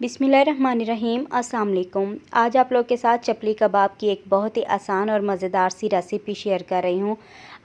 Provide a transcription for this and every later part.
बिस्मिल्लाहिर्रहमानिर्रहीम। अस्सलाम वालेकुम। आज आप लोग के साथ चपली कबाब की एक बहुत ही आसान और मज़ेदार सी रेसिपी शेयर कर रही हूँ।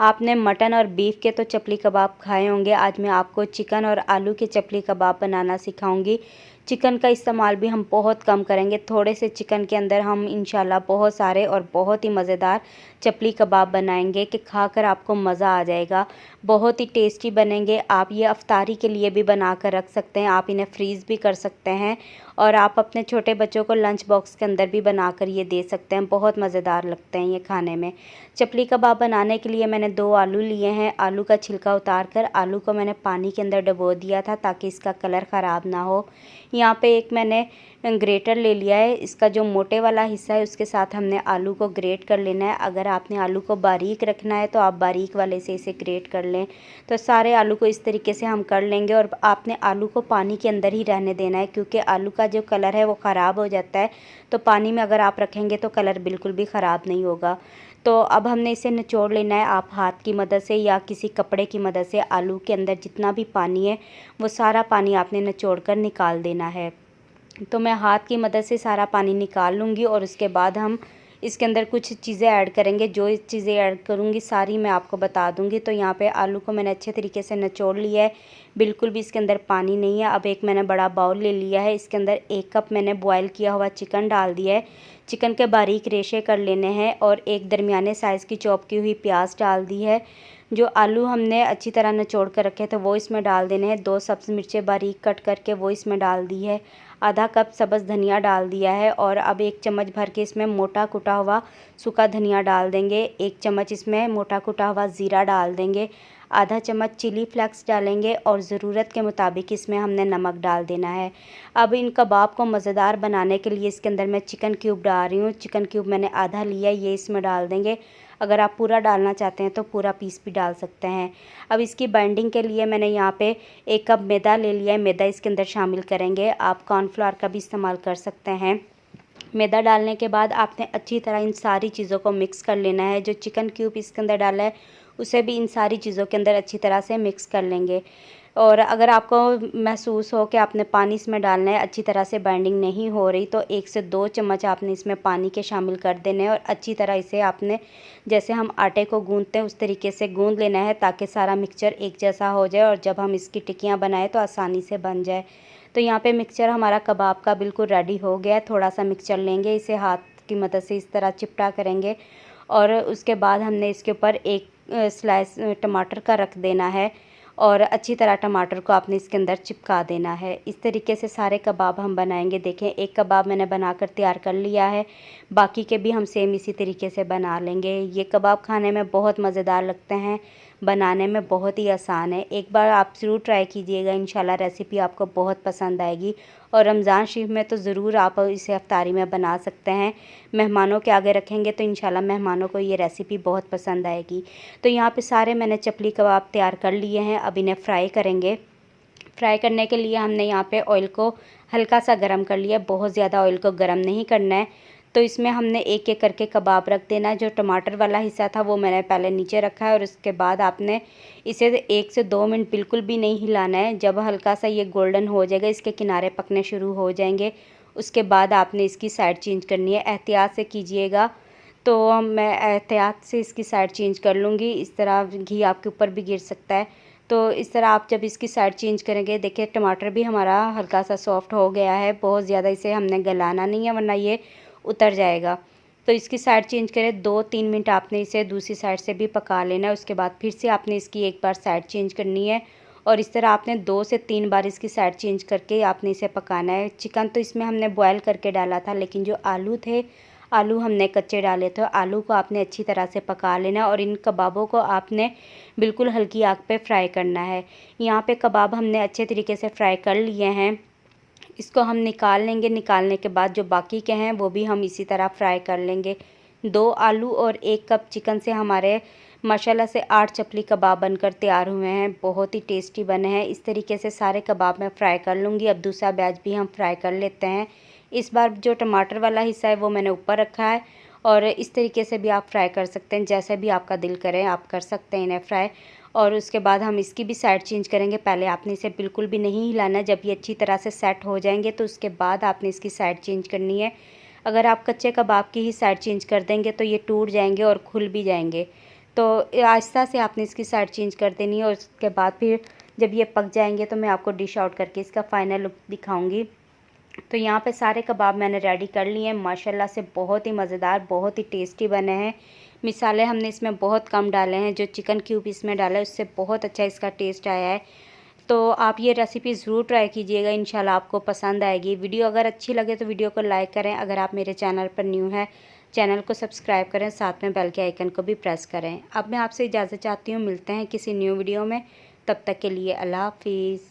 आपने मटन और बीफ के तो चपली कबाब खाए होंगे, आज मैं आपको चिकन और आलू के चपली कबाब बनाना सिखाऊंगी। चिकन का इस्तेमाल भी हम बहुत कम करेंगे, थोड़े से चिकन के अंदर हम इंशाल्लाह बहुत सारे और बहुत ही मज़ेदार चपली कबाब बनाएंगे कि खाकर आपको मज़ा आ जाएगा। बहुत ही टेस्टी बनेंगे। आप ये अफ्तारी के लिए भी बना कर रख सकते हैं, आप इन्हें फ्रीज़ भी कर सकते हैं और आप अपने छोटे बच्चों को लंच बॉक्स के अंदर भी बनाकर ये दे सकते हैं। बहुत मज़ेदार लगते हैं ये खाने में। चपली कबाब बनाने के लिए मैंने 2 आलू लिए हैं। आलू का छिलका उतार कर आलू को मैंने पानी के अंदर डुबो दिया था ताकि इसका कलर ख़राब ना हो। यहाँ पे एक मैंने ग्रेटर ले लिया है, इसका जो मोटे वाला हिस्सा है उसके साथ हमने आलू को ग्रेट कर लेना है। अगर आपने आलू को बारीक रखना है तो आप बारीक वाले से इसे ग्रेट कर लें। तो सारे आलू को इस तरीके से हम कर लेंगे और आपने आलू को पानी के अंदर ही रहने देना है, क्योंकि आलू का जो कलर है वो ख़राब हो जाता है। तो पानी में अगर आप रखेंगे तो कलर बिल्कुल भी ख़राब नहीं होगा। तो अब हमने इसे निचोड़ लेना है। आप हाथ की मदद से या किसी कपड़े की मदद से आलू के अंदर जितना भी पानी है वो सारा पानी आपने निचोड़ कर निकाल देना है। तो मैं हाथ की मदद से सारा पानी निकाल लूँगी और उसके बाद हम इसके अंदर कुछ चीज़ें ऐड करेंगे। जो चीज़ें ऐड करूँगी सारी मैं आपको बता दूँगी। तो यहाँ पे आलू को मैंने अच्छे तरीके से निचोड़ लिया है, बिल्कुल भी इसके अंदर पानी नहीं है। अब एक मैंने बड़ा बाउल ले लिया है, इसके अंदर 1 कप मैंने बॉयल किया हुआ चिकन डाल दिया है। चिकन के बारीक रेशे कर लेने हैं और एक दरमियाने साइज़ की चॉप की हुई प्याज डाल दी है। जो आलू हमने अच्छी तरह निचोड़ कर रखे थे वो इसमें डाल देने हैं। 2 सब्ज़ मिर्चें बारीक कट करके वो इसमें डाल दी है। आधा कप सब्ज़ धनिया डाल दिया है और अब 1 चम्मच भर के इसमें मोटा कुटा हुआ सूखा धनिया डाल देंगे। 1 चम्मच इसमें मोटा कुटा हुआ ज़ीरा डाल देंगे। आधा चम्मच चिली फ्लेक्स डालेंगे और ज़रूरत के मुताबिक इसमें हमने नमक डाल देना है। अब इन कबाब को मज़ेदार बनाने के लिए इसके अंदर मैं चिकन क्यूब डाल रही हूँ। चिकन क्यूब मैंने आधा लिया, ये इसमें डाल देंगे। अगर आप पूरा डालना चाहते हैं तो पूरा पीस भी डाल सकते हैं। अब इसकी बाइंडिंग के लिए मैंने यहाँ पे 1 कप मैदा ले लिया है, मैदा इसके अंदर शामिल करेंगे। आप कॉर्नफ्लोर का भी इस्तेमाल कर सकते हैं। मैदा डालने के बाद आपने अच्छी तरह इन सारी चीज़ों को मिक्स कर लेना है। जो चिकन क्यूब इसके अंदर डाला है उसे भी इन सारी चीज़ों के अंदर अच्छी तरह से मिक्स कर लेंगे। और अगर आपको महसूस हो कि आपने पानी इसमें डालना है, अच्छी तरह से बाइंडिंग नहीं हो रही, तो 1 से 2 चम्मच आपने इसमें पानी के शामिल कर देने हैं और अच्छी तरह इसे आपने जैसे हम आटे को गूंथते हैं उस तरीके से गूंथ लेना है ताकि सारा मिक्सचर एक जैसा हो जाए और जब हम इसकी टिक्कियाँ बनाएं तो आसानी से बन जाए। तो यहाँ पे मिक्सचर हमारा कबाब का बिल्कुल रेडी हो गया है। थोड़ा सा मिक्सचर लेंगे, इसे हाथ की मदद से इस तरह चिपटा करेंगे और उसके बाद हमने इसके ऊपर एक स्लाइस टमाटर का रख देना है और अच्छी तरह टमाटर को आपने इसके अंदर चिपका देना है। इस तरीके से सारे कबाब हम बनाएंगे। देखें, एक कबाब मैंने बनाकर तैयार कर लिया है, बाकी के भी हम सेम इसी तरीके से बना लेंगे। ये कबाब खाने में बहुत मज़ेदार लगते हैं, बनाने में बहुत ही आसान है। एक बार आप ज़रूर ट्राई कीजिएगा, इंशाल्लाह रेसिपी आपको बहुत पसंद आएगी। और रमज़ान शरीफ में तो ज़रूर आप इसे इफ्तारी में बना सकते हैं। मेहमानों के आगे रखेंगे तो इंशाल्लाह मेहमानों को ये रेसिपी बहुत पसंद आएगी। तो यहाँ पे सारे मैंने चपली कबाब तैयार कर लिए हैं, अब इन्हें फ्राई करेंगे। फ्राई करने के लिए हमने यहाँ पे ऑयल को हल्का सा गर्म कर लिया, बहुत ज़्यादा ऑयल को गर्म नहीं करना है। तो इसमें हमने एक एक करके कबाब रख देना है। जो टमाटर वाला हिस्सा था वो मैंने पहले नीचे रखा है और उसके बाद आपने इसे 1 से 2 मिनट बिल्कुल भी नहीं हिलाना है। जब हल्का सा ये गोल्डन हो जाएगा, इसके किनारे पकने शुरू हो जाएंगे, उसके बाद आपने इसकी साइड चेंज करनी है। एहतियात से कीजिएगा। तो मैं एहतियात से इसकी साइड चेंज कर लूँगी। इस तरह घी आपके ऊपर भी गिर सकता है। तो इस तरह आप जब इसकी साइड चेंज करेंगे, देखिए टमाटर भी हमारा हल्का सा सॉफ्ट हो गया है। बहुत ज़्यादा इसे हमने गलाना नहीं है वरना ये उतर जाएगा। तो इसकी साइड चेंज करें, 2-3 मिनट आपने इसे दूसरी साइड से भी पका लेना है। उसके बाद फिर से आपने इसकी एक बार साइड चेंज करनी है और इस तरह आपने 2 से 3 बार इसकी साइड चेंज करके आपने इसे पकाना है। चिकन तो इसमें हमने बॉयल करके डाला था, लेकिन जो आलू थे, आलू हमने कच्चे डाले थे। आलू को आपने अच्छी तरह से पका लेना और इन कबाबों को आपने बिल्कुल हल्की आग पे फ्राई करना है। यहाँ पे कबाब हमने अच्छे तरीके से फ्राई कर लिए हैं, इसको हम निकाल लेंगे। निकालने के बाद जो बाकी के हैं वो भी हम इसी तरह फ्राई कर लेंगे। 2 आलू और 1 कप चिकन से हमारे माशाल्लाह से 8 चपली कबाब बनकर तैयार हुए हैं। बहुत ही टेस्टी बने हैं। इस तरीके से सारे कबाब मैं फ्राई कर लूँगी। अब दूसरा बैच भी हम फ्राई कर लेते हैं। इस बार जो टमाटर वाला हिस्सा है वो मैंने ऊपर रखा है और इस तरीके से भी आप फ्राई कर सकते हैं, जैसे भी आपका दिल करे आप कर सकते हैं इन्हें फ्राई। और उसके बाद हम इसकी भी साइड चेंज करेंगे। पहले आपने इसे बिल्कुल भी नहीं हिलाना। जब ये अच्छी तरह से सेट हो जाएंगे तो उसके बाद आपने इसकी साइड चेंज करनी है। अगर आप कच्चे कबाब की ही साइड चेंज कर देंगे तो ये टूट जाएंगे और खुल भी जाएंगे। तो आहिस्ता से आपने इसकी साइड चेंज कर देनी है और उसके बाद फिर जब ये पक जाएंगे तो मैं आपको डिश आउट करके इसका फ़ाइनल लुक दिखाऊंगी। तो यहाँ पे सारे कबाब मैंने रेडी कर लिए हैं। माशाल्लाह से बहुत ही मज़ेदार, बहुत ही टेस्टी बने हैं। मिसाले हमने इसमें बहुत कम डाले हैं, जो चिकन क्यूब इसमें डाला है उससे बहुत अच्छा इसका टेस्ट आया है। तो आप ये रेसिपी ज़रूर ट्राई कीजिएगा, इंशाल्लाह आपको पसंद आएगी। वीडियो अगर अच्छी लगे तो वीडियो को लाइक करें। अगर आप मेरे चैनल पर न्यू हैं, चैनल को सब्सक्राइब करें, साथ में बेल के आइकन को भी प्रेस करें। अब मैं आपसे इजाज़त चाहती हूँ, मिलते हैं किसी न्यू वीडियो में। तब तक के लिए अल्लाह हाफिज़।